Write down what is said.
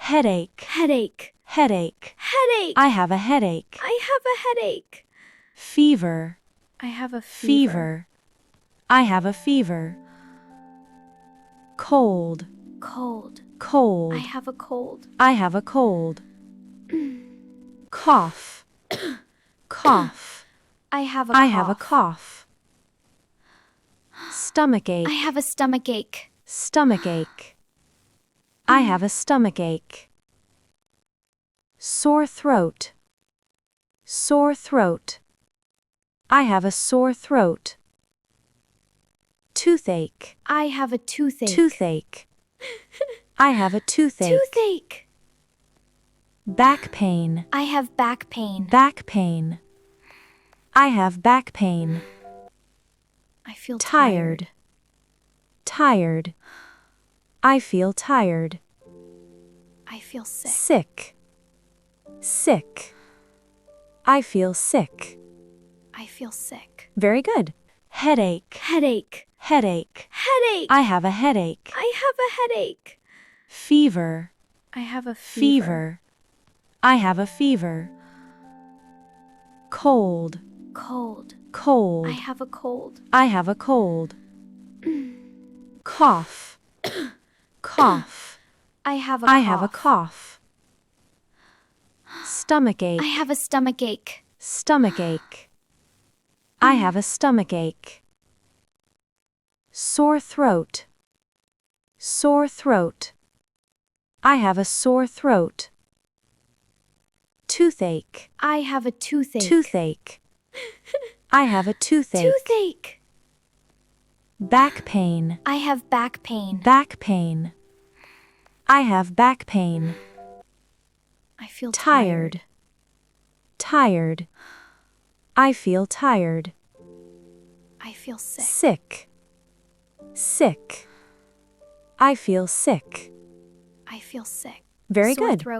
Headache. Headache. Headache. Headache. I have a headache. I have a headache. Fever. I have a Fever. I have a fever. Cold. Cold. Cold. I have a cold. I have a cold. Cough. Cough. I have a cough. I have a cough. Stomachache. I have a stomachache. Stomachache. I have a stomachache. Sore throat. Sore throat. I have a sore throat. Toothache. I have a toothache. Toothache. I have a toothache. Toothache. Back pain. I have back pain. Back pain. I have back pain. I feel Tired. Tired. I feel tired. I feel sick. Sick. Sick. I feel sick. I feel sick. Very good. Headache. Headache. Headache. Headache. I have a headache. I have a headache. Fever. I have a Fever. I have a fever. Cold. Cold. Cold. I have a cold. I have a cold. Cough. Cough. I have a I cough. have a cough. Stomachache. I have a stomachache. Stomachache. I have a stomachache. Sore throat. Sore throat. I have a sore throat. Toothache. I have a toothache. Toothache. I have a toothache. Toothache. Back pain. I have back pain. Back pain. I have back pain. I feel Tired. Tired. I feel tired. I feel sick. Sick. Sick. I feel sick. I feel sick. Very Sore good. throat.